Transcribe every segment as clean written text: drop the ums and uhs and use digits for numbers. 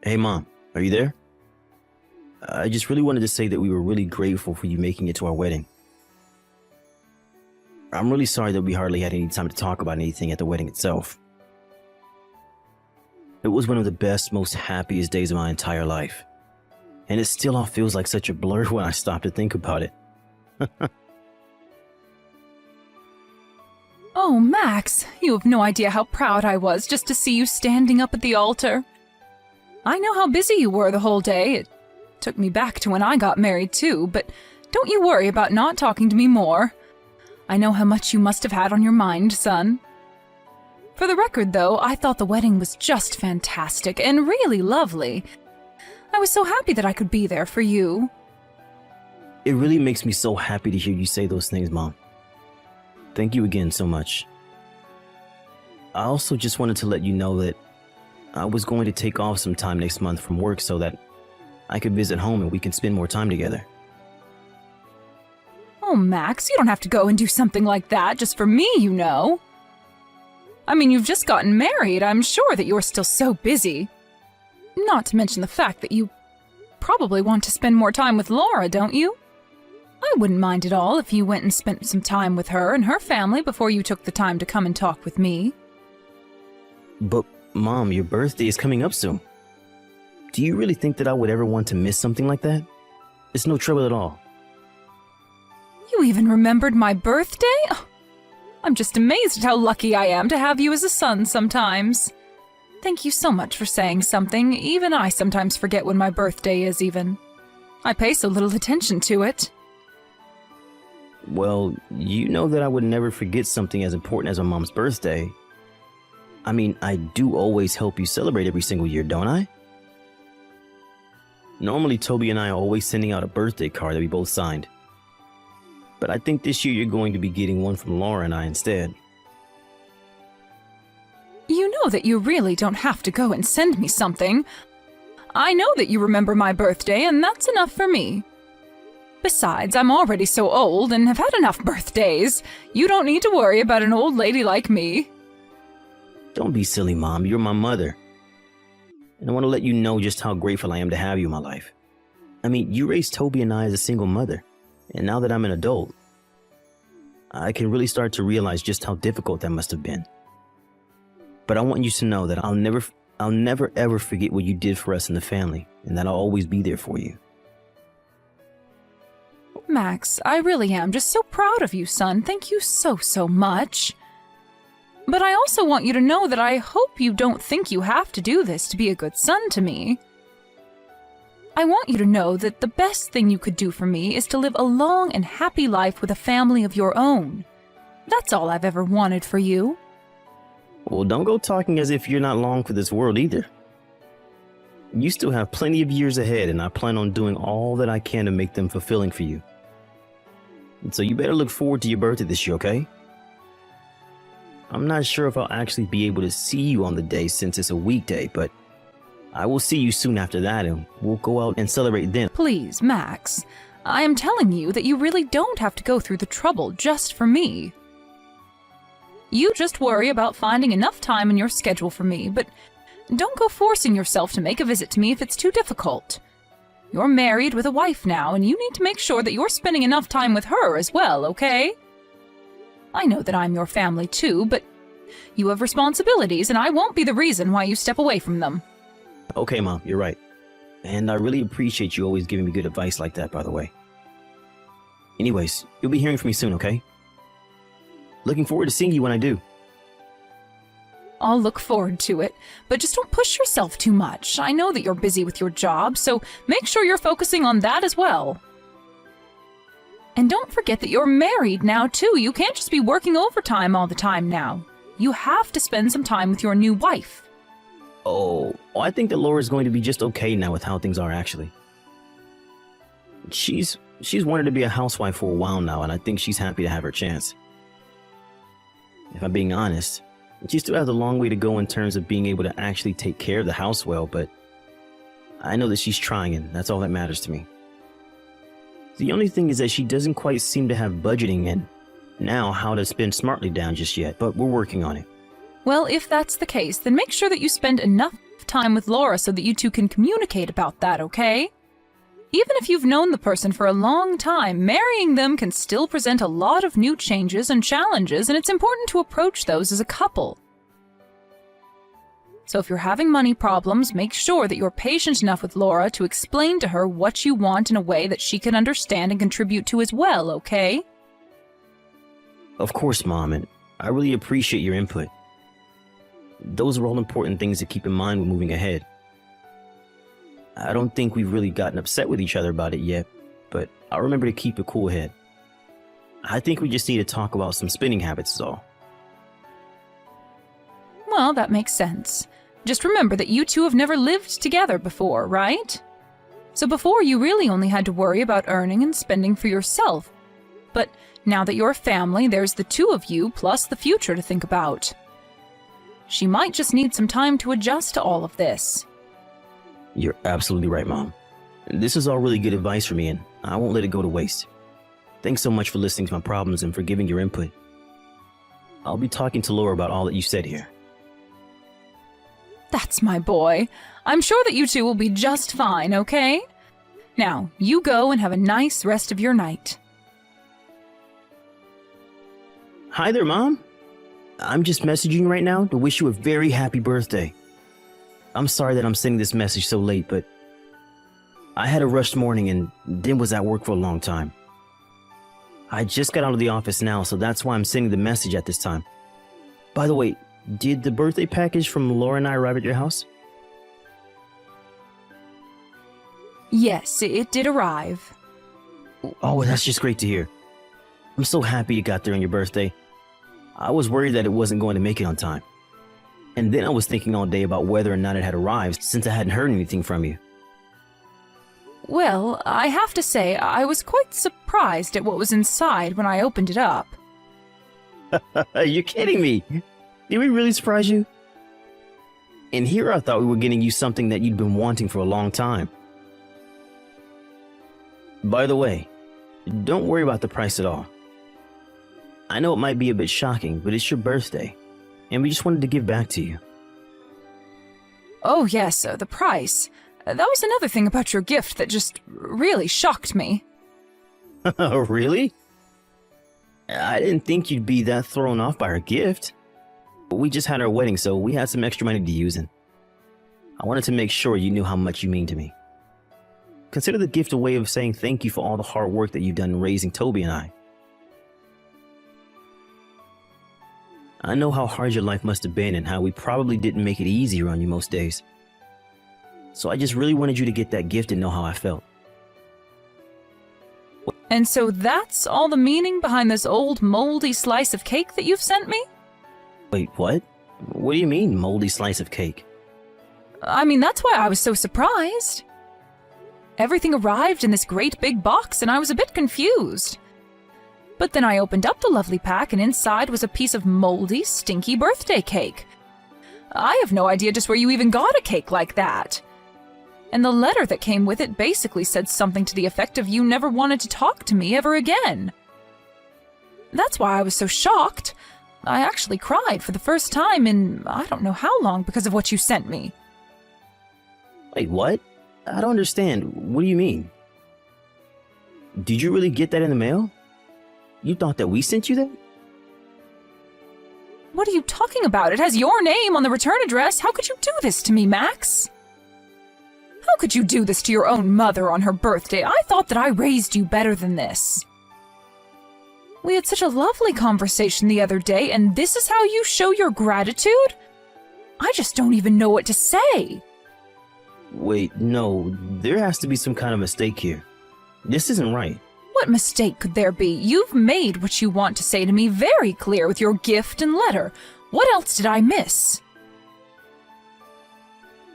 Hey, Mom, are you there? I just really wanted to say that we were really grateful for you making it to our wedding. I'm really sorry that we hardly had any time to talk about anything at the wedding itself. It was one of the best, most happiest days of my entire life. And it still all feels like such a blur when I stop to think about it. Oh, Max, you have no idea how proud I was just to see you standing up at the altar. I know how busy you were the whole day. It took me back to when I got married too, but don't you worry about not talking to me more. I know how much you must have had on your mind, son. For the record, though, I thought the wedding was just fantastic and really lovely. I was so happy that I could be there for you. It really makes me so happy to hear you say those things, Mom. Thank you again so much. I also just wanted to let you know that I was going to take off some time next month from work so that I could visit home and we can spend more time together. Oh, Max, you don't have to go and do something like that just for me, you know. I mean, you've just gotten married. I'm sure that you're still so busy. Not to mention the fact that you probably want to spend more time with Laura, don't you? I wouldn't mind at all if you went and spent some time with her and her family before you took the time to come and talk with me. But, Mom, your birthday is coming up soon. Do you really think that I would ever want to miss something like that? It's no trouble at all. You even remembered my birthday? Oh, I'm just amazed at how lucky I am to have you as a son sometimes. Thank you so much for saying something. Even I sometimes forget when my birthday is even. I pay so little attention to it. Well, you know that I would never forget something as important as my mom's birthday. I mean, I do always help you celebrate every single year, don't I? Normally, Toby and I are always sending out a birthday card that we both signed. But I think this year you're going to be getting one from Laura and I instead. You know that you really don't have to go and send me something. I know that you remember my birthday, and that's enough for me. Besides, I'm already so old and have had enough birthdays. You don't need to worry about an old lady like me. Don't be silly, Mom. You're my mother. And I want to let you know just how grateful I am to have you in my life. I mean, you raised Toby and I as a single mother. And now that I'm an adult, I can really start to realize just how difficult that must have been. But I want you to know that I'll never ever forget what you did for us in the family, and that I'll always be there for you. Max, I really am just so proud of you, son. Thank you so much. But I also want you to know that I hope you don't think you have to do this to be a good son to me. I want you to know that the best thing you could do for me is to live a long and happy life with a family of your own. That's all I've ever wanted for you. Well, don't go talking as if you're not long for this world either. You still have plenty of years ahead, and I plan on doing all that I can to make them fulfilling for you. And so you better look forward to your birthday this year, okay? I'm not sure if I'll actually be able to see you on the day since it's a weekday, but I will see you soon after that, and we'll go out and celebrate then. Please, Max, I am telling you that you really don't have to go through the trouble just for me. You just worry about finding enough time in your schedule for me, but don't go forcing yourself to make a visit to me if it's too difficult. You're married with a wife now, and you need to make sure that you're spending enough time with her as well, okay? I know that I'm your family too, but you have responsibilities, and I won't be the reason why you step away from them. Okay, Mom, you're right. And I really appreciate you always giving me good advice like that, by the way. Anyways, you'll be hearing from me soon, okay? Looking forward to seeing you when I do. I'll look forward to it, but just don't push yourself too much. I know that you're busy with your job, so make sure you're focusing on that as well. And don't forget that you're married now, too. You can't just be working overtime all the time now. You have to spend some time with your new wife. Oh, I think that Laura's going to be just okay now with how things are, actually. She's wanted to be a housewife for a while now, and I think she's happy to have her chance. If I'm being honest, she still has a long way to go in terms of being able to actually take care of the house well, but I know that she's trying, and that's all that matters to me. The only thing is that she doesn't quite seem to have budgeting and now how to spend smartly down just yet, but we're working on it. Well, if that's the case, then make sure that you spend enough time with Laura so that you two can communicate about that, okay? Even if you've known the person for a long time, marrying them can still present a lot of new changes and challenges, and it's important to approach those as a couple. So if you're having money problems, make sure that you're patient enough with Laura to explain to her what you want in a way that she can understand and contribute to as well, okay? Of course, Mom, and I really appreciate your input. Those are all important things to keep in mind when moving ahead. I don't think we've really gotten upset with each other about it yet, but I'll remember to keep a cool head. I think we just need to talk about some spending habits is all. Well, that makes sense. Just remember that you two have never lived together before, right? So before, you really only had to worry about earning and spending for yourself. But now that you're a family, there's the two of you plus the future to think about. She might just need some time to adjust to all of this. You're absolutely right, Mom. This is all really good advice for me, and I won't let it go to waste. Thanks so much for listening to my problems and for giving your input. I'll be talking to Laura about all that you said here. That's my boy. I'm sure that you two will be just fine, okay? Now, you go and have a nice rest of your night. Hi there, Mom. I'm just messaging you right now to wish you a very happy birthday. I'm sorry that I'm sending this message so late, but I had a rushed morning and then was at work for a long time. I just got out of the office now, so that's why I'm sending the message at this time. By the way, did the birthday package from Laura and I arrive at your house? Yes, it did arrive. Oh, that's just great to hear. I'm so happy you got there on your birthday. I was worried that it wasn't going to make it on time. And then I was thinking all day about whether or not it had arrived since I hadn't heard anything from you. Well, I have to say, I was quite surprised at what was inside when I opened it up. You're kidding me. Did we really surprise you? And here I thought we were getting you something that you'd been wanting for a long time. By the way, don't worry about the price at all. I know it might be a bit shocking, but it's your birthday, and we just wanted to give back to you. Oh yes, the price. That was another thing about your gift that just really shocked me. Really? I didn't think you'd be that thrown off by our gift. We just had our wedding, so we had some extra money to use, and I wanted to make sure you knew how much you mean to me. Consider the gift a way of saying thank you for all the hard work that you've done in raising Toby and I. I know how hard your life must have been and how we probably didn't make it easier on you most days. So I just really wanted you to get that gift and know how I felt. And so that's all the meaning behind this old moldy slice of cake that you've sent me? Wait, what? What do you mean, moldy slice of cake? I mean, that's why I was so surprised. Everything arrived in this great big box and I was a bit confused. But then I opened up the lovely pack and inside was a piece of moldy, stinky birthday cake. I have no idea just where you even got a cake like that. And the letter that came with it basically said something to the effect of you never wanted to talk to me ever again. That's why I was so shocked. I actually cried for the first time in I don't know how long because of what you sent me. Wait, what? I don't understand. What do you mean? Did you really get that in the mail? You thought that we sent you that? What are you talking about? It has your name on the return address. How could you do this to me, Max? How could you do this to your own mother on her birthday? I thought that I raised you better than this. We had such a lovely conversation the other day, and this is how you show your gratitude? I just don't even know what to say. Wait, no, there has to be some kind of mistake here. This isn't right. What mistake could there be? You've made what you want to say to me very clear with your gift and letter. What else did I miss?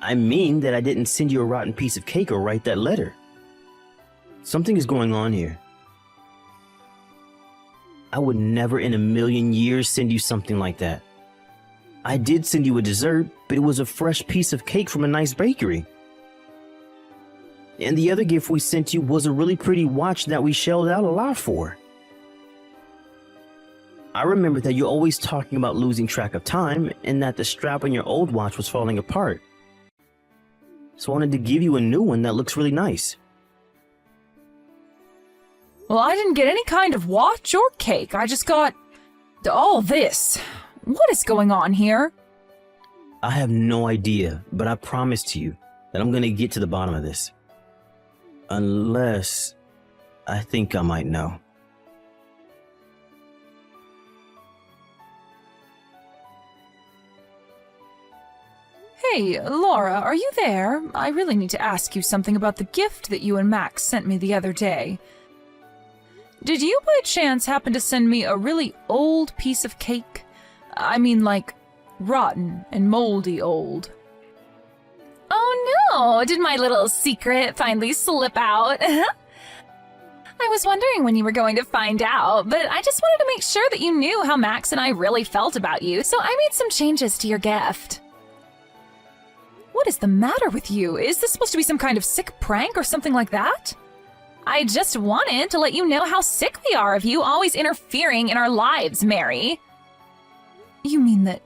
I mean that I didn't send you a rotten piece of cake or write that letter. Something is going on here. I would never in a million years send you something like that. I did send you a dessert, but it was a fresh piece of cake from a nice bakery. And the other gift we sent you was a really pretty watch that we shelled out a lot for. I remember that you're always talking about losing track of time and that the strap on your old watch was falling apart. so I wanted to give you a new one that looks really nice. Well, I didn't get any kind of watch or cake. I just got all this. What is going on here? I have no idea, but I promise to you that I'm gonna get to the bottom of this. Unless I think I might know. Hey, Laura, are you there? I really need to ask you something about the gift that you and Max sent me the other day. Did you by chance happen to send me a really old piece of cake? I mean, like, rotten and moldy old. Oh no! Did my little secret finally slip out? I was wondering when you were going to find out, but I just wanted to make sure that you knew how Max and I really felt about you, so I made some changes to your gift. What is the matter with you? Is this supposed to be some kind of sick prank or something like that? I just wanted to let you know how sick we are of you always interfering in our lives, Mary. You mean that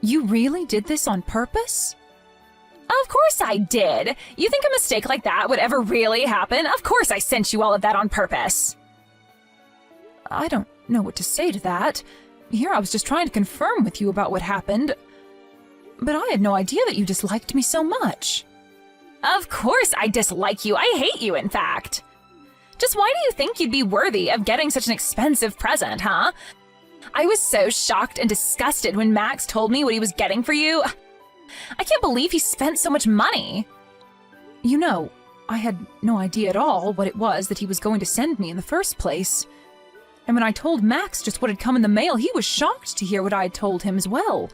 you really did this on purpose? Of course I did. You think a mistake like that would ever really happen? Of course I sent you all of that on purpose. I don't know what to say to that. Here I was just trying to confirm with you about what happened. But I had no idea that you disliked me so much. Of course I dislike you. I hate you, in fact. Just why do you think you'd be worthy of getting such an expensive present, huh? I was so shocked and disgusted when Max told me what he was getting for you. I can't believe he spent so much money. You know, I had no idea at all what it was that he was going to send me in the first place. And when I told Max just what had come in the mail, he was shocked to hear what I had told him as well.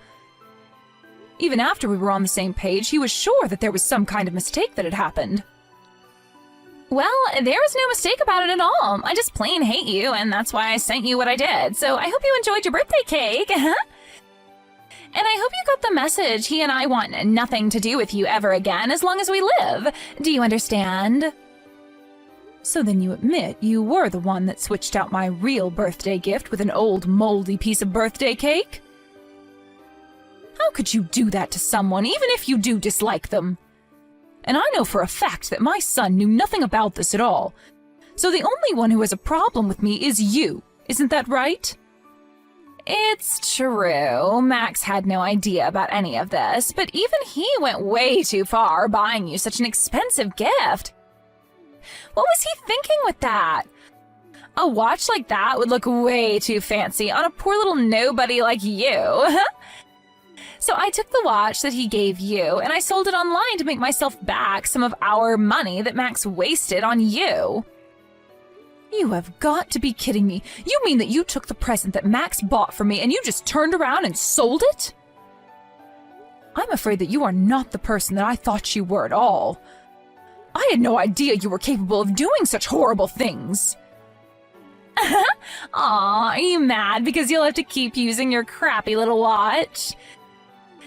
Even after we were on the same page, he was sure that there was some kind of mistake that had happened. Well, there was no mistake about it at all. I just plain hate you, and that's why I sent you what I did. So I hope you enjoyed your birthday cake. And I hope you got the message. He and I want nothing to do with you ever again as long as we live. Do you understand? So then you admit you were the one that switched out my real birthday gift with an old moldy piece of birthday cake? How could you do that to someone, even if you do dislike them? And I know for a fact that my son knew nothing about this at all. So the only one who has a problem with me is you. Isn't that right? It's true. Max had no idea about any of this, but even he went way too far buying you such an expensive gift. What was he thinking with that? A watch like that would look way too fancy on a poor little nobody like you. So I took the watch that he gave you and I sold it online to make myself back some of our money that Max wasted on you. You have got to be kidding me. You mean that you took the present that Max bought for me and you just turned around and sold it? I'm afraid that you are not the person that I thought you were at all. I had no idea you were capable of doing such horrible things. Aw, are you mad because you'll have to keep using your crappy little watch?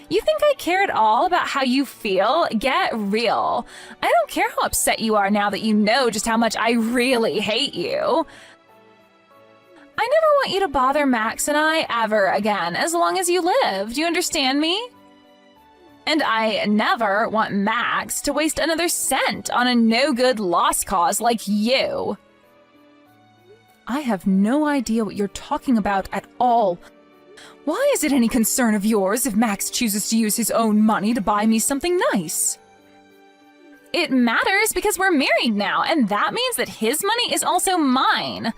You think I care at all about how you feel? Get real. I don't care how upset you are now that you know just how much I really hate you. I never want you to bother Max and I ever again, as long as you live. Do you understand me? And I never want Max to waste another cent on a no-good lost cause like you. I have no idea what you're talking about at all. Why is it any concern of yours if Max chooses to use his own money to buy me something nice? It matters because we're married now, and that means that his money is also mine.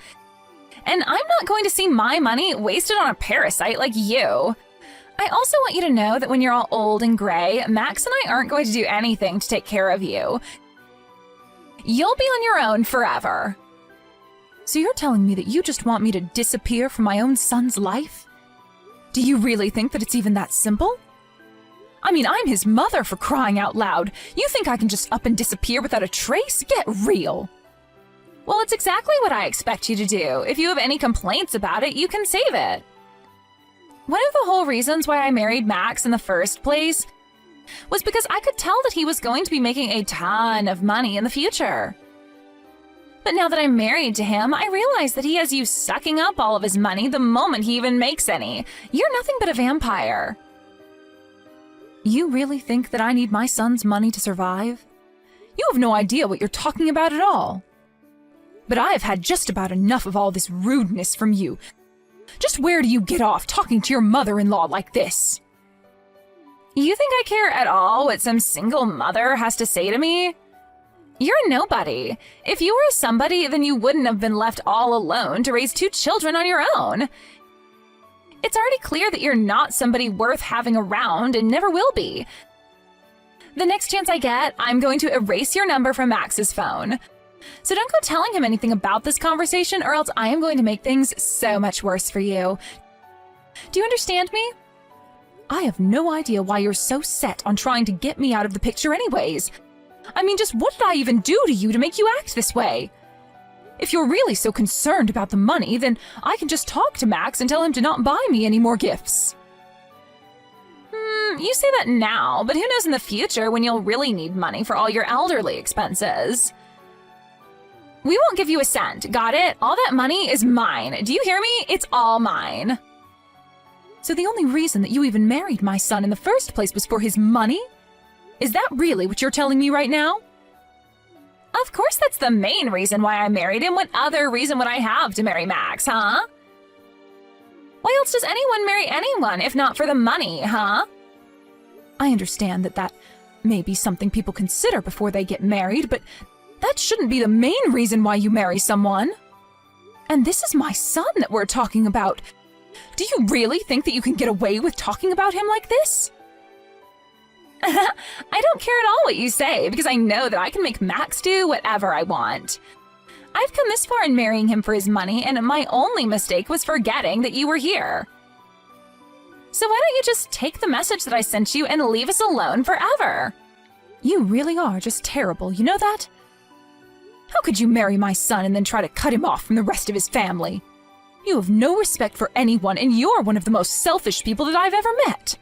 And I'm not going to see my money wasted on a parasite like you. I also want you to know that when you're all old and gray, Max and I aren't going to do anything to take care of you. You'll be on your own forever. So you're telling me that you just want me to disappear from my own son's life? Do you really think that it's even that simple? I mean, I'm his mother, for crying out loud. You think I can just up and disappear without a trace? Get real. Well, it's exactly what I expect you to do. If you have any complaints about it, you can save it. One of the whole reasons why I married Max in the first place was because I could tell that he was going to be making a ton of money in the future. But now that I'm married to him, I realize that he has you sucking up all of his money the moment he even makes any. You're nothing but a vampire. You really think that I need my son's money to survive? You have no idea what you're talking about at all. But I have had just about enough of all this rudeness from you. Just where do you get off talking to your mother-in-law like this? You think I care at all what some single mother has to say to me? You're a nobody. If you were a somebody, then you wouldn't have been left all alone to raise 2 children on your own. It's already clear that you're not somebody worth having around and never will be. The next chance I get, I'm going to erase your number from Max's phone. So don't go telling him anything about this conversation, or else I am going to make things so much worse for you. Do you understand me? I have no idea why you're so set on trying to get me out of the picture anyways. I mean, just what did I even do to you to make you act this way? If you're really so concerned about the money, then I can just talk to Max and tell him to not buy me any more gifts. You say that now, but who knows in the future when you'll really need money for all your elderly expenses. We won't give you a cent, got it? All that money is mine. Do you hear me? It's all mine. So the only reason that you even married my son in the first place was for his money? Is that really what you're telling me right now? Of course that's the main reason why I married him. What other reason would I have to marry Max, huh? Why else does anyone marry anyone if not for the money, huh? I understand that may be something people consider before they get married, but that shouldn't be the main reason why you marry someone. And this is my son that we're talking about. Do you really think that you can get away with talking about him like this? I don't care at all what you say, because I know that I can make Max do whatever I want. I've come this far in marrying him for his money, and my only mistake was forgetting that you were here. So why don't you just take the message that I sent you and leave us alone forever? You really are just terrible, you know that? How could you marry my son and then try to cut him off from the rest of his family? You have no respect for anyone, and you're one of the most selfish people that I've ever met.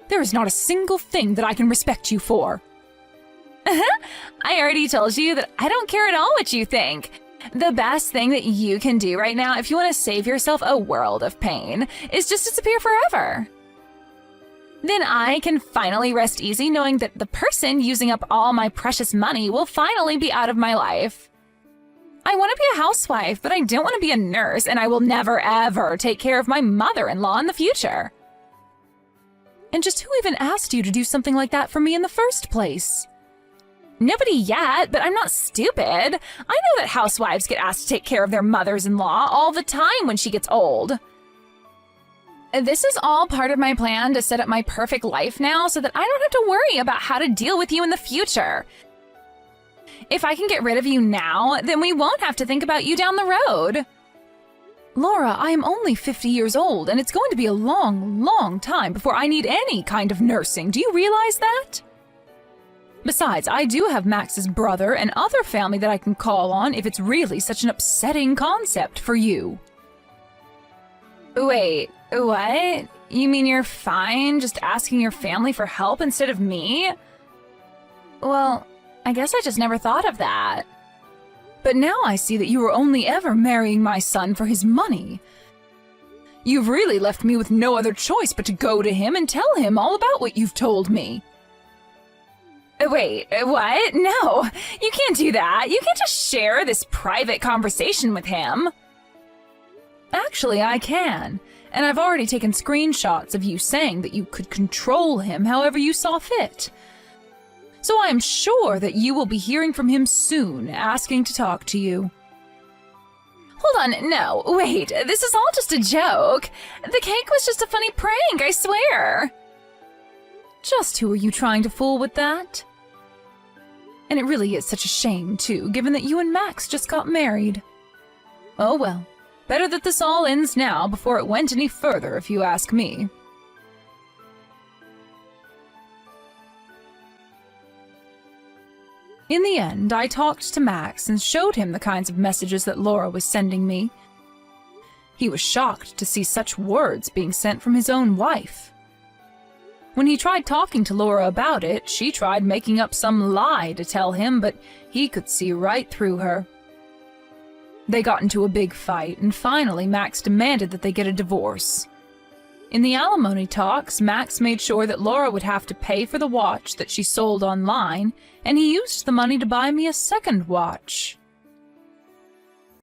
There is not a single thing that I can respect you for. I already told you that I don't care at all what you think. The best thing that you can do right now, if you want to save yourself a world of pain, is just disappear forever. Then I can finally rest easy knowing that the person using up all my precious money will finally be out of my life. I want to be a housewife, but I don't want to be a nurse, and I will never ever take care of my mother-in-law in the future. And just who even asked you to do something like that for me in the first place? Nobody yet, but I'm not stupid. I know that housewives get asked to take care of their mothers-in-law all the time when she gets old. This is all part of my plan to set up my perfect life now so that I don't have to worry about how to deal with you in the future. If I can get rid of you now, then we won't have to think about you down the road. Laura, I am only 50 years old, and it's going to be a long, long time before I need any kind of nursing. Do you realize that? Besides, I do have Max's brother and other family that I can call on if it's really such an upsetting concept for you. Wait, what? You mean you're fine just asking your family for help instead of me? Well, I guess I just never thought of that. But now I see that you were only ever marrying my son for his money. You've really left me with no other choice but to go to him and tell him all about what you've told me. Wait, what? No, you can't do that. You can't just share this private conversation with him. Actually, I can. And I've already taken screenshots of you saying that you could control him however you saw fit. So I am sure that you will be hearing from him soon, asking to talk to you. Hold on, no, wait, this is all just a joke. The cake was just a funny prank, I swear. Just who are you trying to fool with that? And it really is such a shame, too, given that you and Max just got married. Oh well, better that this all ends now before it went any further, if you ask me. In the end, I talked to Max and showed him the kinds of messages that Laura was sending me. He was shocked to see such words being sent from his own wife. When he tried talking to Laura about it, she tried making up some lie to tell him, but he could see right through her. They got into a big fight, and finally Max demanded that they get a divorce. In the alimony talks, Max made sure that Laura would have to pay for the watch that she sold online, and he used the money to buy me a second watch.